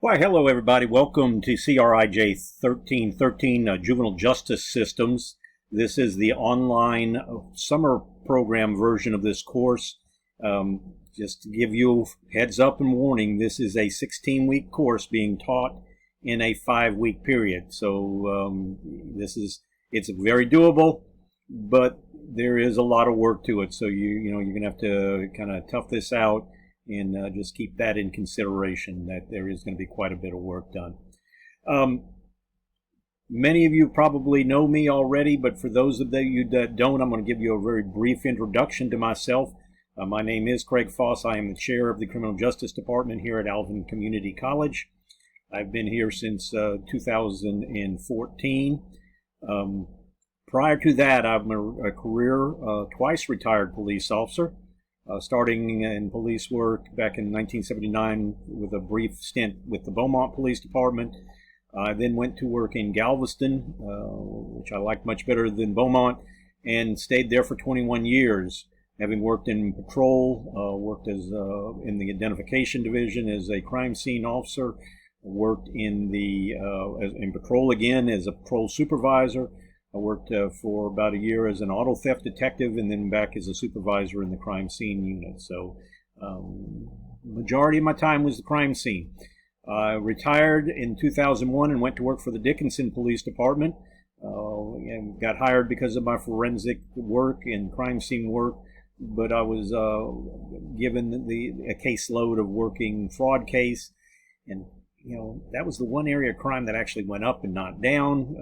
Why, hello everybody. Welcome to CRIJ 1313 Juvenile Justice Systems. This is the online summer program version of this course. Just to give you heads up and warning, this is a 16-week course being taught in a 5-week period. So it's very doable, but there is a lot of work to it. So you're going to have to kind of tough this out and just keep that in consideration, that there is going to be quite a bit of work done. Many of you probably know me already, but for those of you that don't, I'm going to give you a very brief introduction to myself. My name is Craig Foss. I am the chair of the Criminal Justice Department here at Alvin Community College. I've been here since 2014. Prior to that, I'm a career twice retired police officer. Starting in police work back in 1979 with a brief stint with the Beaumont Police Department. I then went to work in Galveston, which I liked much better than Beaumont, and stayed there for 21 years, having worked in patrol, worked as in the identification division as a crime scene officer, worked in patrol again as a patrol supervisor. I worked for about a year as an auto theft detective, and then back as a supervisor in the crime scene unit. So majority of my time was the crime scene. I retired in 2001 and went to work for the Dickinson Police Department. And got hired because of my forensic work and crime scene work, but I was given a caseload of working fraud case, and that was the one area of crime that actually went up and not down.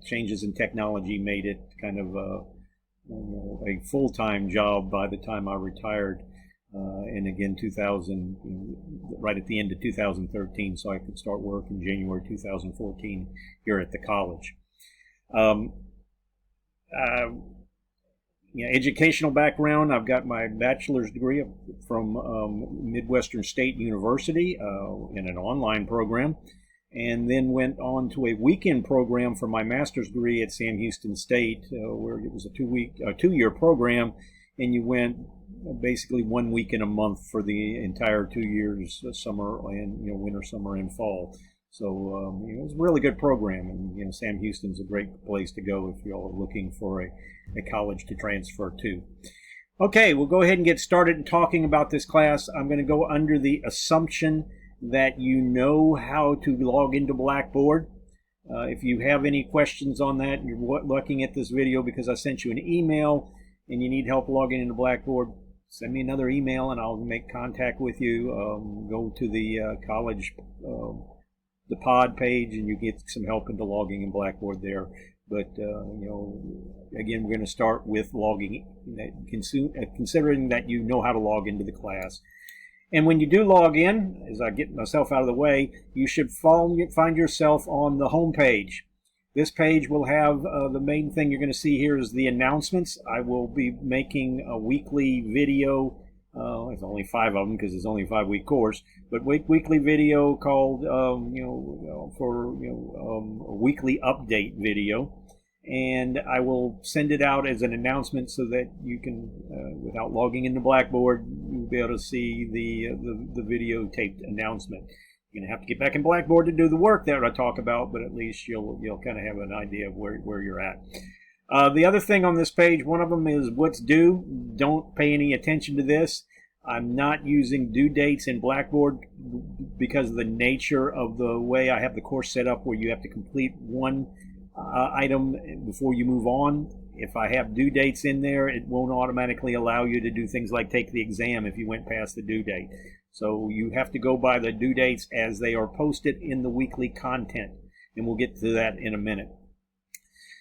Changes in technology made it kind of a full-time job by the time I retired. And again, 2000, right at the end of 2013, so I could start work in January 2014 here at the college. Educational background, I've got my bachelor's degree from Midwestern State University in an online program, and then went on to a weekend program for my master's degree at Sam Houston State, where it was a two-year program, and you went basically 1 week in a month for the entire 2 years, summer and winter, summer, and fall. So it was a really good program, and Sam Houston's a great place to go if you're all looking for a college to transfer to. Okay, we'll go ahead and get started in talking about this class. I'm going to go under the assumption that you know how to log into Blackboard. If you have any questions on that, and you're looking at this video because I sent you an email and you need help logging into Blackboard, send me another email and I'll make contact with you. Go to the college the pod page, and you get some help into logging in Blackboard there. But again, we're going to start with logging, considering that you know how to log into the class. And when you do log in, as I get myself out of the way, you should find yourself on the home page. This page will have the main thing you're going to see here is the announcements. I will be making a weekly video. It's only 5 of them because it's only a 5-week course, but weekly video called, a weekly update video. And I will send it out as an announcement so that you can, without logging into Blackboard, you'll be able to see the videotaped announcement. You're going to have to get back in Blackboard to do the work that I talk about, but at least you'll kind of have an idea of where you're at. The other thing on this page, one of them is what's due. Don't pay any attention to this. I'm not using due dates in Blackboard because of the nature of the way I have the course set up, where you have to complete one item before you move on. If I have due dates in there, it won't automatically allow you to do things like take the exam if you went past the due date. So you have to go by the due dates as they are posted in the weekly content, and we'll get to that in a minute.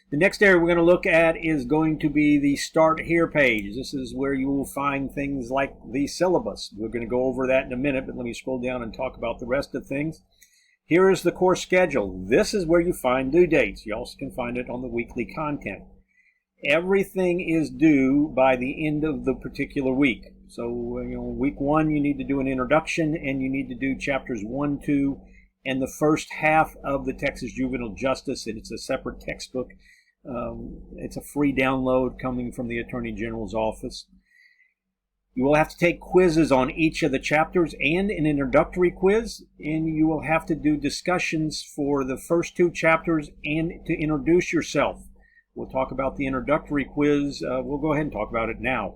The next area we're going to look at is going to be the Start Here page. This is where you will find things like the syllabus. We're going to go over that in a minute, but let me scroll down and talk about the rest of things. Here is the course schedule. This is where you find due dates. You also can find it on the weekly content. Everything is due by the end of the particular week. So, week 1, you need to do an introduction, and you need to do chapters 1, 2, and the first half of the Texas Juvenile Justice. And it's a separate textbook. It's a free download coming from the Attorney General's office. You will have to take quizzes on each of the chapters and an introductory quiz, and you will have to do discussions for the first 2 chapters and to introduce yourself. We'll talk about the introductory quiz. We'll go ahead and talk about it now.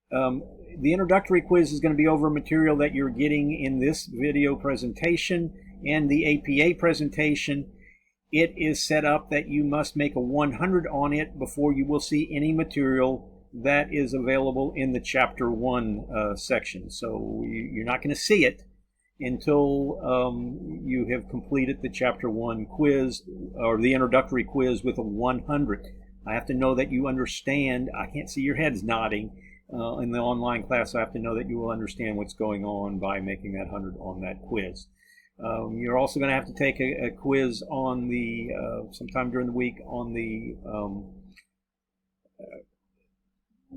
The introductory quiz is going to be over material that you're getting in this video presentation and the APA presentation. It is set up that you must make a 100 on it before you will see any material that is available in the Chapter 1 section. So you're not going to see it until you have completed the Chapter 1 quiz or the introductory quiz with a 100. I have to know that you understand. I can't see your heads nodding in the online class. I have to know that you will understand what's going on by making that 100 on that quiz. You're also going to have to take a quiz on the sometime during the week on the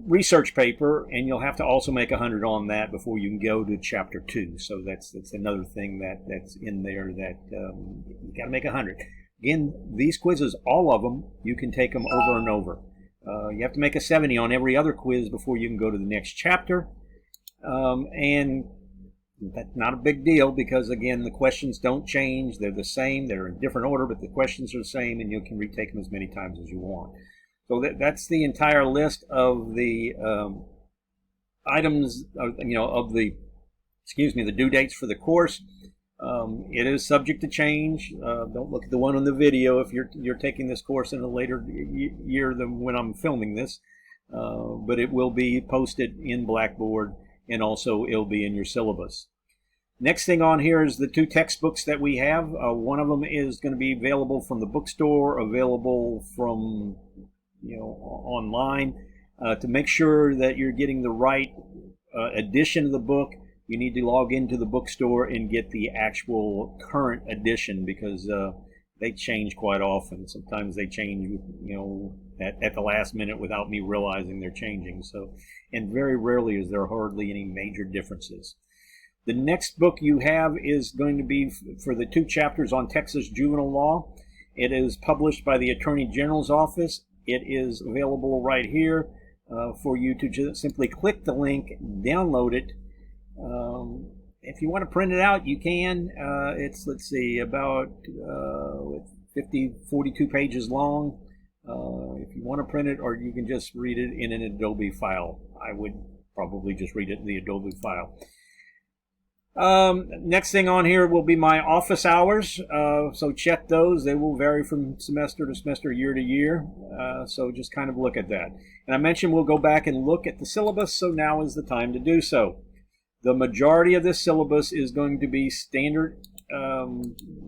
research paper, and you'll have to also make 100 on that before you can go to Chapter 2. So that's another thing that's in there that you got to make 100. Again, these quizzes, all of them, you can take them over and over. You have to make a 70 on every other quiz before you can go to the next chapter. And that's not a big deal because, again, the questions don't change. They're the same. They're in different order, but the questions are the same, and you can retake them as many times as you want. So that's the entire list of the items, of the due dates for the course. It is subject to change. Don't look at the one on the video if you're taking this course in a later year than when I'm filming this. But it will be posted in Blackboard, and also it'll be in your syllabus. Next thing on here is the 2 textbooks that we have. One of them is going to be available from the bookstore, available from online. To make sure that you're getting the right edition of the book, you need to log into the bookstore and get the actual current edition, because they change quite often. Sometimes they change, at the last minute without me realizing they're changing. So, and very rarely is there hardly any major differences. The next book you have is going to be for the 2 chapters on Texas juvenile law. It is published by the Attorney General's office. It is available right here for you to just simply click the link, download it. If you want to print it out, you can. It's, let's see, about 42 pages long. If you want to print it, or you can just read it in an Adobe file. I would probably just read it in the Adobe file. Next thing on here will be my office hours. So check those. They will vary from semester to semester, year to year. So just kind of look at that. And I mentioned we'll go back and look at the syllabus, so now is the time to do so. The majority of this syllabus is going to be standard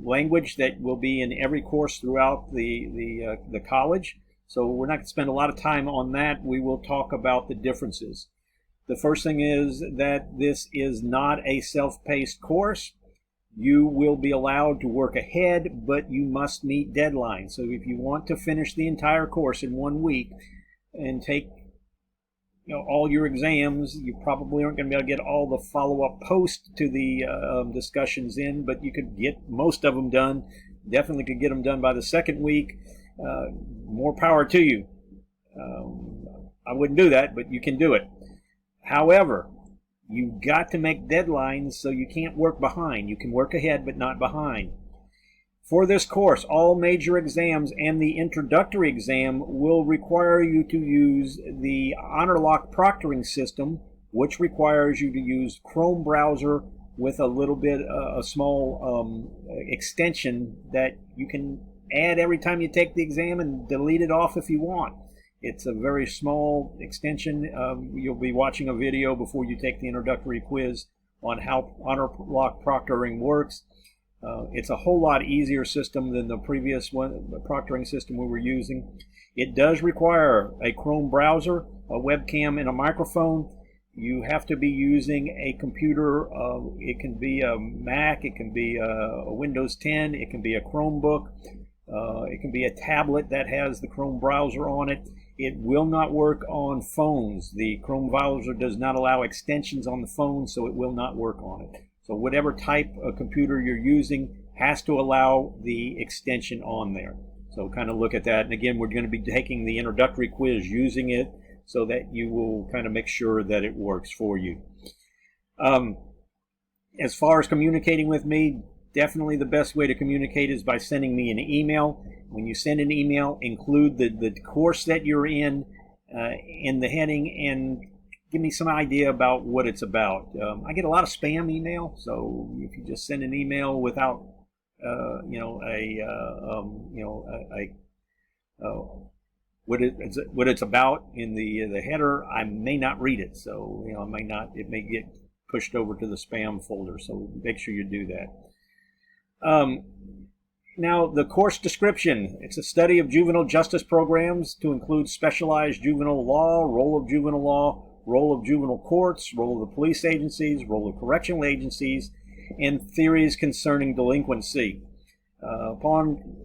language that will be in every course throughout the college. So we're not going to spend a lot of time on that. We will talk about the differences. The first thing is that this is not a self-paced course. You will be allowed to work ahead, but you must meet deadlines. So if you want to finish the entire course in 1 week and take all your exams, you probably aren't going to be able to get all the follow-up post to the discussions in, but you could get most of them done. Definitely could get them done by the 2nd week. More power to you. I wouldn't do that, but you can do it. However, you've got to make deadlines, so you can't work behind. You can work ahead, but not behind. For this course, all major exams and the introductory exam will require you to use the HonorLock proctoring system, which requires you to use Chrome browser with a little bit, a small extension that you can add every time you take the exam and delete it off if you want. It's a very small extension. You'll be watching a video before you take the introductory quiz on how HonorLock proctoring works. It's a whole lot easier system than the previous one, the proctoring system we were using. It does require a Chrome browser, a webcam, and a microphone. You have to be using a computer. It can be a Mac, it can be a Windows 10, it can be a Chromebook, it can be a tablet that has the Chrome browser on it. It will not work on phones. The Chrome browser does not allow extensions on the phone, so it will not work on it. So whatever type of computer you're using has to allow the extension on there. So kind of look at that. And again, we're going to be taking the introductory quiz using it. so that you will kind of make sure that it works for you. As far as communicating with me, definitely the best way to communicate is by sending me an email. When you send an email, include the course that you're in the heading, and give me some idea about what it's about. I get a lot of spam email, so if you just send an email without, what it's about in the header, I may not read it. So it may get pushed over to the spam folder. So make sure you do that. Now, the course description. It's a study of juvenile justice programs to include specialized juvenile law, role of juvenile law, role of juvenile courts, role of the police agencies, role of correctional agencies, and theories concerning delinquency. Upon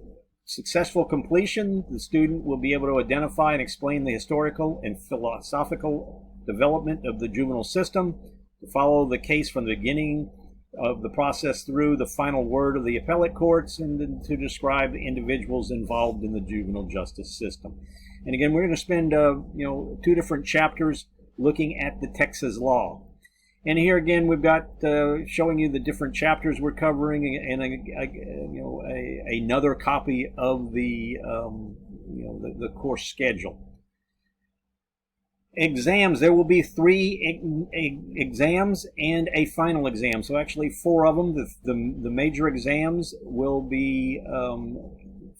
successful completion, the student will be able to identify and explain the historical and philosophical development of the juvenile system, to follow the case from the beginning of the process through the final word of the appellate courts, and to describe the individuals involved in the juvenile justice system. And again, we're going to spend 2 different chapters looking at the Texas law. And here again, we've got showing you the different chapters we're covering, and another copy of the course schedule. Exams. There will be 3 exams and a final exam. So actually 4 of them. The major exams will be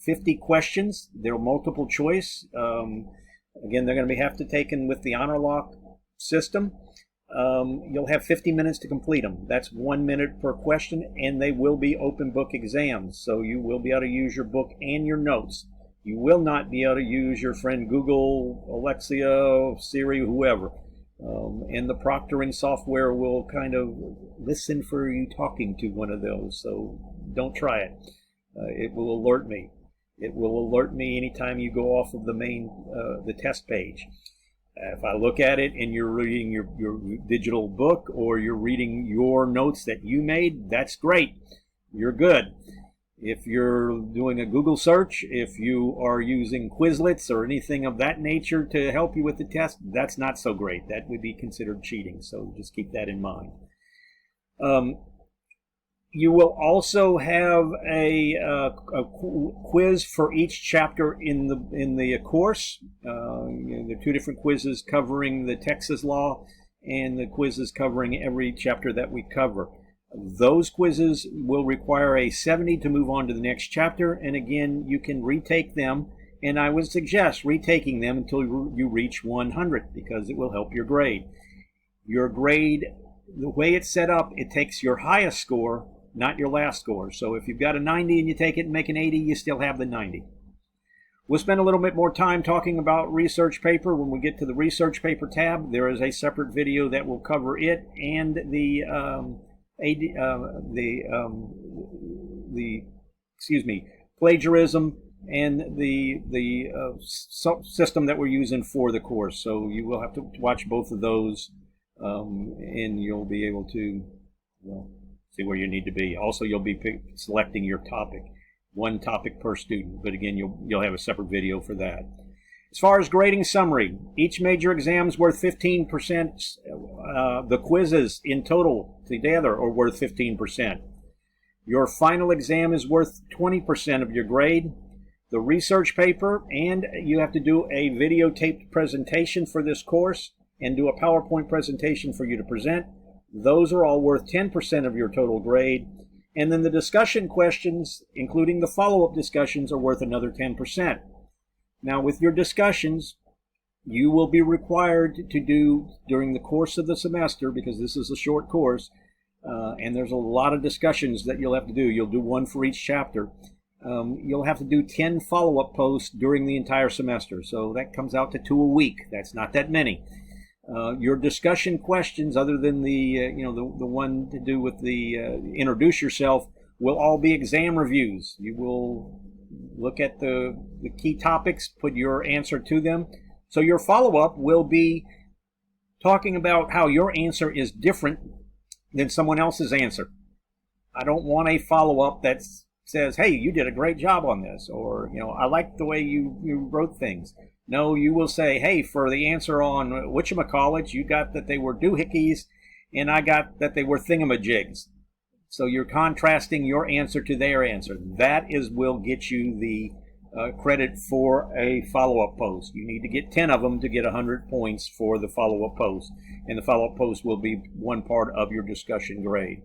50 questions. They're multiple choice. Again, they're going to have to be taken with the honor lock system. You'll have 50 minutes to complete them. That's 1 minute per question, and they will be open book exams. So you will be able to use your book and your notes. You will not be able to use your friend Google, Alexia, Siri, whoever. And the proctoring software will kind of listen for you talking to one of those. So don't try it. It will alert me. It will alert me anytime you go off of the test page. If I look at it and you're reading your digital book, or you're reading your notes that you made, that's great. You're good. If you're doing a Google search, if you are using Quizlets or anything of that nature to help you with the test, that's not so great. That would be considered cheating, so just keep that in mind. You will also have a quiz for each chapter in the course. There are 2 different quizzes covering the Texas law, and the quizzes covering every chapter that we cover. Those quizzes will require a 70 to move on to the next chapter, and again, you can retake them, and I would suggest retaking them until you reach 100, because it will help your grade. Your grade, the way it's set up, it takes your highest score, not your last score. So if you've got a 90 and you take it and make an 80, you still have the 90. We'll spend a little bit more time talking about research paper when we get to the research paper tab. There is a separate video that will cover it and the plagiarism and the system that we're using for the course. So you will have to watch both of those, and you'll be able to see where you need to be. Also, you'll be selecting your topic, 1 topic per student. But again, you'll have a separate video for that. As far as grading summary, each major exam is worth 15%. The quizzes in total together are worth 15%. Your final exam is worth 20% of your grade. The research paper, and you have to do a videotaped presentation for this course and do a PowerPoint presentation for you to present. Those are all worth 10% of your total grade. And then the discussion questions, including the follow-up discussions, are worth another 10%. Now, with your discussions, you will be required to do during the course of the semester, because this is a short course, and there's a lot of discussions that you'll have to do. You'll do 1 for each chapter. You'll have to do 10 follow-up posts during the entire semester. So that comes out to 2 a week. That's not that many. Your discussion questions, other than the one to do with the introduce yourself, will all be exam reviews. You will look at the key topics, put your answer to them. So your follow-up will be talking about how your answer is different than someone else's answer. I don't want a follow-up that says, hey, you did a great job on this, or I like the way you wrote things. No, you will say, hey, for the answer on whatchamacallit, you got that they were doohickeys, and I got that they were thingamajigs. So you're contrasting your answer to their answer. That will get you the credit for a follow-up post. You need to get 10 of them to get 100 points for the follow-up post. And the follow-up post will be one part of your discussion grade.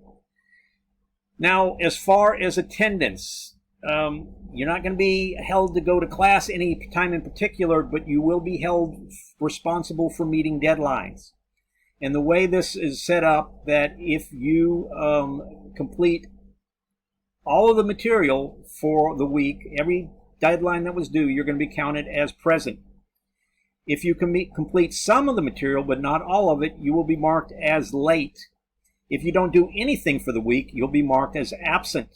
Now, as far as attendance, you're not going to be held to go to class any time in particular, but you will be held responsible for meeting deadlines. And the way this is set up, that if you complete all of the material for the week, every deadline that was due, you're going to be counted as present. If you complete some of the material but not all of it, you will be marked as late. If you don't do anything for the week, you'll be marked as absent.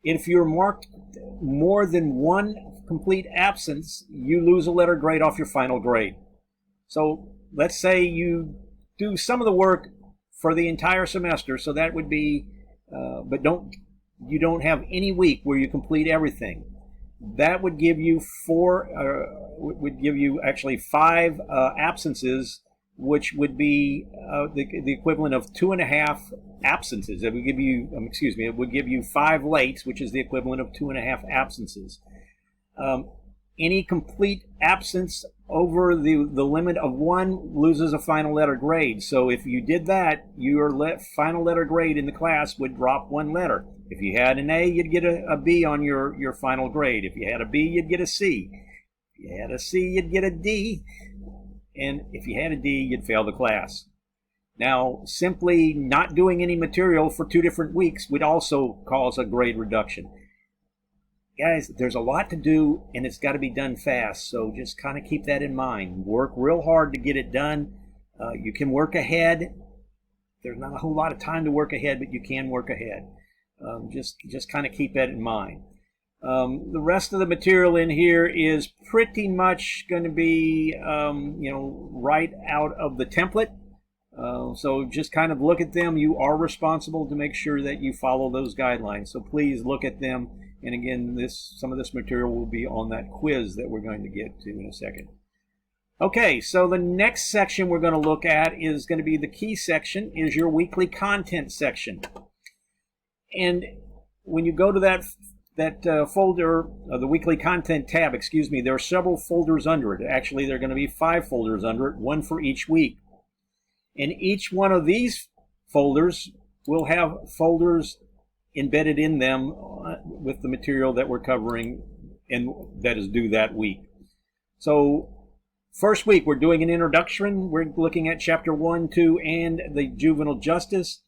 If you're marked more than one complete absence, you lose a letter grade off your final grade. So let's say you do some of the work for the entire semester, so that would be, but you don't have any week where you complete everything. That would give you actually 5 absences, which would be the equivalent of 2.5 absences. It would give you, it would give you 5 lates, which is the equivalent of 2.5 absences. Any complete absence over the limit of 1 loses a final letter grade. So if you did that, your final letter grade in the class would drop 1 letter. If you had an A, you'd get a B on your final grade. If you had a B, you'd get a C. If you had a C, you'd get a D. And if you had a D, you'd fail the class. Now, simply not doing any material for 2 different weeks would also cause a grade reduction. Guys, there's a lot to do, and it's got to be done fast, so just kind of keep that in mind. Work real hard to get it done. You can work ahead. There's not a whole lot of time to work ahead, but you can work ahead. Just kind of keep that in mind. The rest of the material in here is pretty much going to be, right out of the template. So just kind of look at them. You are responsible to make sure that you follow those guidelines. So please look at them. And again, some of this material will be on that quiz that we're going to get to in a second. Okay, so the next section we're going to look at is going to be the key section, is your weekly content section. And when you go to that folder, the weekly content tab, there are several folders under it. Actually, there are going to be 5 folders under it, 1 for each week. And each one of these folders will have folders embedded in them with the material that we're covering and that is due that week. So first week, we're doing an introduction. We're looking at chapter 1, 2, and the juvenile justice.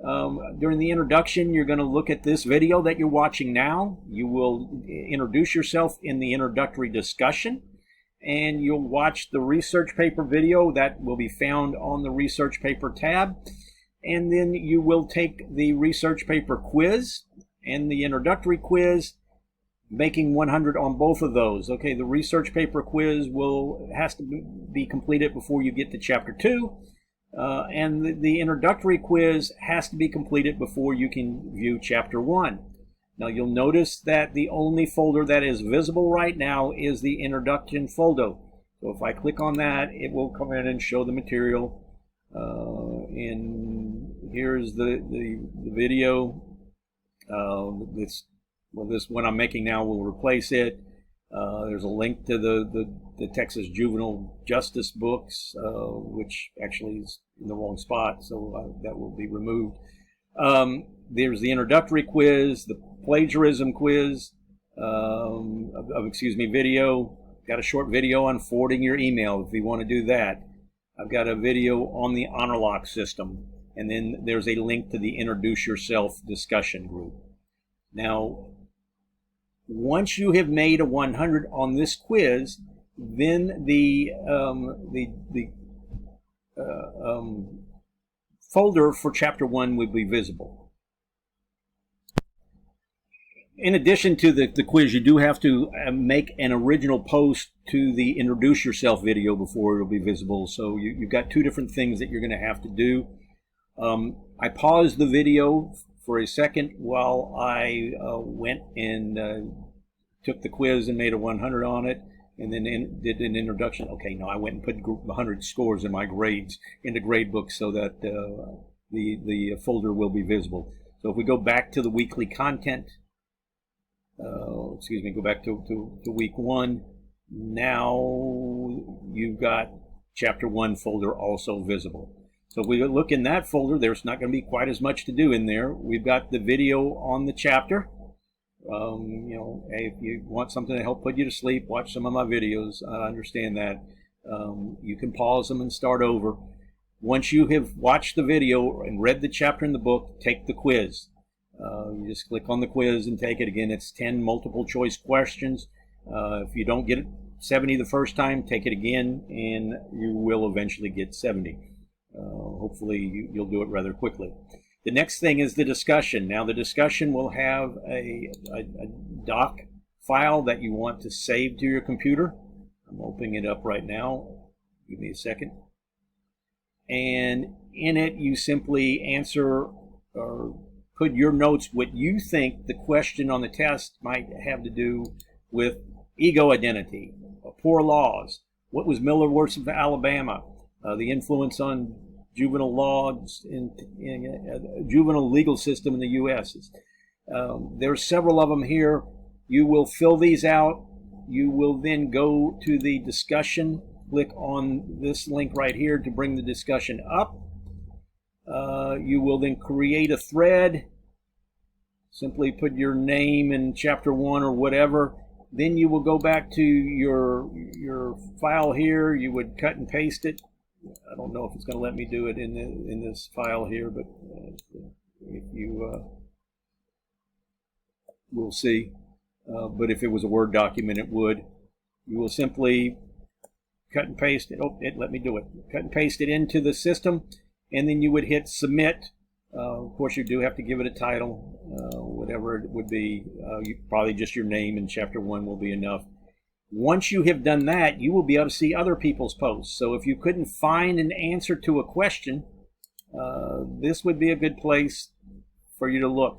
During the introduction, you're going to look at this video that you're watching now. You will introduce yourself in the introductory discussion, and you'll watch the research paper video that will be found on the research paper tab. And then you will take the research paper quiz and the introductory quiz, making 100 on both of those. Okay, the research paper quiz has to be completed before you get to chapter 2. And the introductory quiz has to be completed before you can view chapter 1. Now you'll notice that the only folder that is visible right now is the introduction folder. So if I click on that, it will come in and show the material. And here's the video. This one I'm making now will replace it. There's a link to the Texas Juvenile Justice books, which actually is in the wrong spot, so that will be removed. There's the introductory quiz, the plagiarism quiz, video. Got a short video on forwarding your email if you want to do that. I've got a video on the honor lock system, and then there's a link to the Introduce Yourself discussion group. Now, once you have made a 100 on this quiz, then the folder for chapter 1 will be visible. In addition to the quiz, you do have to make an original post to the Introduce Yourself video before it will be visible. So you've got 2 different things that you're going to have to do. I paused the video for a second while I went and took the quiz and made a 100 on it. and then did an introduction. Okay, no, I went and put 100 scores in my grades into gradebook so that the folder will be visible. So if we go back to the weekly content, go back to week 1. Now you've got chapter 1 folder also visible. So if we look in that folder, there's not going to be quite as much to do in there. We've got the video on the chapter. Hey, if you want something to help put you to sleep, watch some of my videos. I understand that. You can pause them and start over. Once you have watched the video and read the chapter in the book, take the quiz. You just click on the quiz and take it. Again, it's 10 multiple choice questions. If you don't get it 70 the first time, take it again, and you will eventually get 70. Hopefully you'll do it rather quickly. The next thing is the discussion. Now the discussion will have a doc file that you want to save to your computer. I'm opening it up right now. Give me a second. And in it you simply answer or put your notes, what you think the question on the test might have to do with ego identity, poor laws, what was Miller versus Alabama, the influence on juvenile laws in juvenile legal system in the U.S. There are several of them here. You will fill these out. You will then go to the discussion. Click on this link right here to bring the discussion up. You will then create a thread. Simply put your name in chapter 1 or whatever. Then you will go back to your file here. You would cut and paste it. I don't know if it's going to let me do it in this file here, but if you we'll see. But if it was a Word document, it would. You will simply cut and paste it. Oh, it let me do it. Cut and paste it into the system, and then you would hit submit. Of course, you do have to give it a title, whatever it would be. Probably just your name in chapter 1 will be enough. Once you have done that, you will be able to see other people's posts. So if you couldn't find an answer to a question, this would be a good place for you to look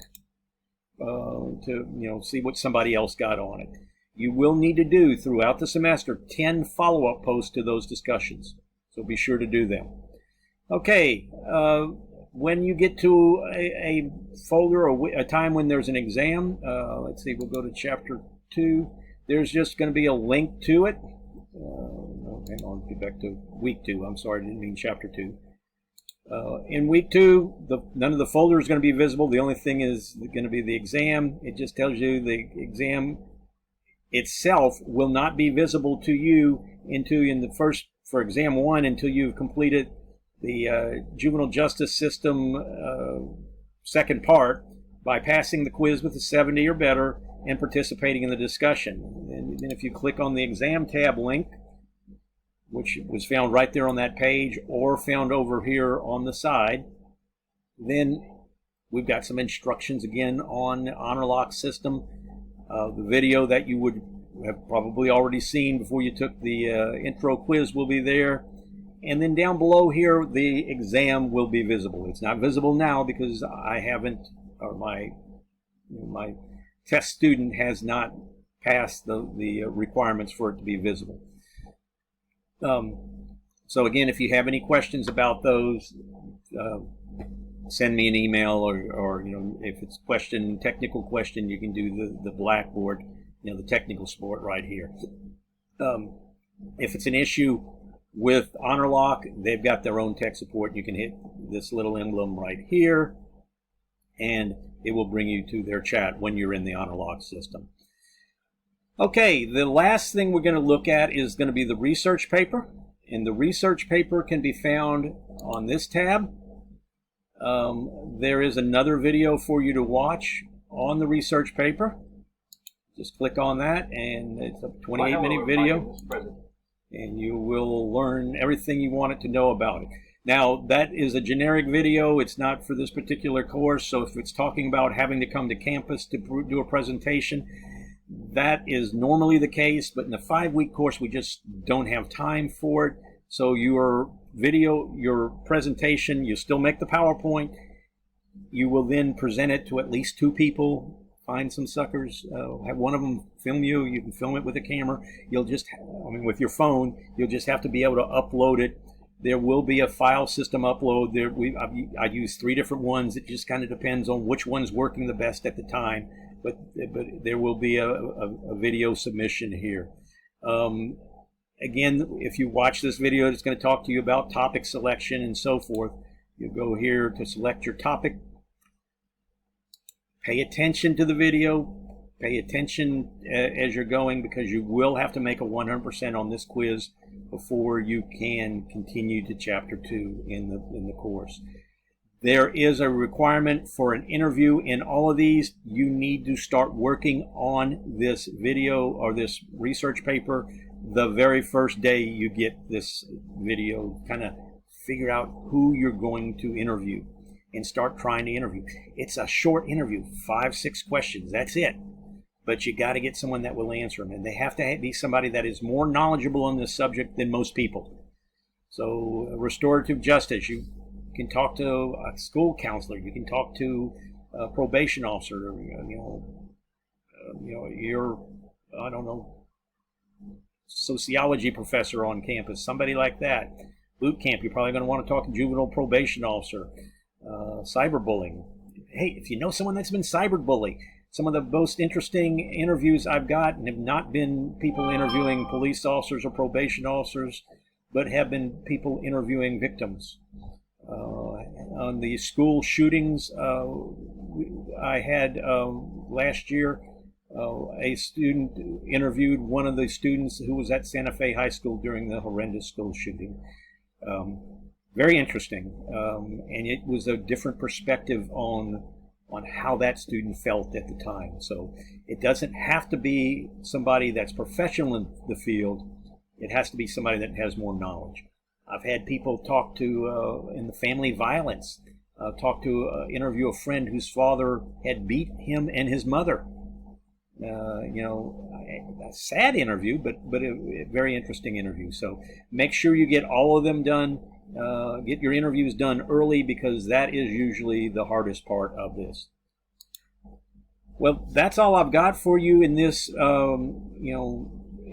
to see what somebody else got on it. You will need to do throughout the semester 10 follow-up posts to those discussions. So be sure to do them. Okay, when you get to a folder or a time when there's an exam, let's see, we'll go to chapter 2. There's just going to be a link to it. Okay, I'll get back to week 2. I'm sorry, I didn't mean chapter 2. In week 2, none of the folders is going to be visible. The only thing is going to be the exam. It just tells you the exam itself will not be visible to you for exam 1 until you've completed the juvenile justice system second part by passing the quiz with a 70 or better and participating in the discussion. And then if you click on the exam tab link, which was found right there on that page or found over here on the side, then we've got some instructions again on the HonorLock system. The video that you would have probably already seen before you took the intro quiz will be there. And then down below here, the exam will be visible. It's not visible now because I haven't, or my test student has not passed the requirements for it to be visible. So again, if you have any questions about those, send me an email, or if it's technical question, you can do the Blackboard, the technical support right here. If it's an issue with HonorLock, they've got their own tech support. You can hit this little emblem right here, and it will bring you to their chat when you're in the HonorLock system. Okay, the last thing we're going to look at is going to be the research paper. And the research paper can be found on this tab. There is another video for you to watch on the research paper. Just click on that, and it's a 28-minute video. And you will learn everything you wanted to know about it. Now, that is a generic video. It's not for this particular course. So if it's talking about having to come to campus to do a presentation, that is normally the case. But in the 5-week course, we just don't have time for it. So your video, your presentation, you still make the PowerPoint. You will then present it to at least 2 people find some suckers, have one of them film you. You can film it with a camera. You'll just, with your phone, you'll just have to be able to upload it. There will be a file system upload. I use 3 different ones. It just kind of depends on which one's working the best at the time. But there will be a video submission here. Again, if you watch this video, it's going to talk to you about topic selection and so forth. You go here to select your topic. Pay attention to the video. Pay attention as you're going, because you will have to make a 100% on this quiz before you can continue to chapter 2 in the course. There is a requirement for an interview in all of these. You need to start working on this video or this research paper the very first day you get this video. Kind of figure out who you're going to interview and start trying to interview. It's a short interview, 5-6 questions, that's it. But you got to get someone that will answer them, and they have to be somebody that is more knowledgeable on this subject than most people. So restorative justice, you can talk to a school counselor, you can talk to a probation officer, your, I don't know, sociology professor on campus, somebody like that. Boot camp, you're probably going to want to talk to juvenile probation officer. Cyberbullying. Hey, if you know someone that's been cyberbullied, some of the most interesting interviews I've gotten have not been people interviewing police officers or probation officers, but have been people interviewing victims. On the school shootings, I had last year a student interviewed one of the students who was at Santa Fe High School during the horrendous school shooting. Very interesting, and it was a different perspective on how that student felt at the time. So it doesn't have to be somebody that's professional in the field. It has to be somebody that has more knowledge. I've had people talk to, in the family violence, interview a friend whose father had beat him and his mother. A sad interview, but a very interesting interview. So make sure you get all of them done. Get your interviews done early, because that is usually the hardest part of this. Well, that's all I've got for you in this,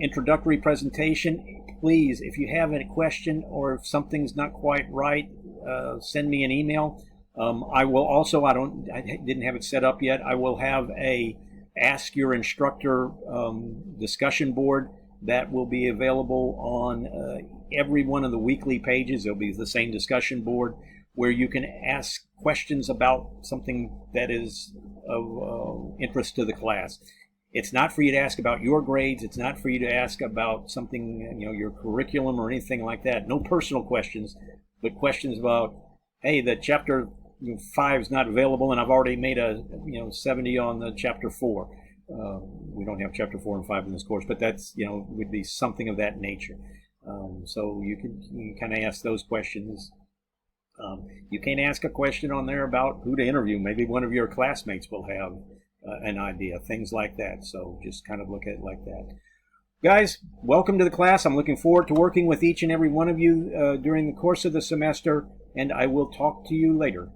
introductory presentation. Please, if you have any question or if something's not quite right, send me an email. I will also, I didn't have it set up yet. I will have a Ask Your Instructor discussion board that will be available on every one of the weekly pages. There'll be the same discussion board where you can ask questions about something that is of interest to the class. It's not for you to ask about your grades. It's not for you to ask about something, your curriculum or anything like that. No personal questions, but questions about, hey, the chapter 5 is not available, and I've already made a 70 on the chapter 4. We don't have chapter 4 and 5 in this course, but that's would be something of that nature. So you can kind of ask those questions. You can ask a question on there about who to interview. Maybe one of your classmates will have an idea, things like that. So just kind of look at it like that. Guys, welcome to the class. I'm looking forward to working with each and every one of you during the course of the semester, and I will talk to you later.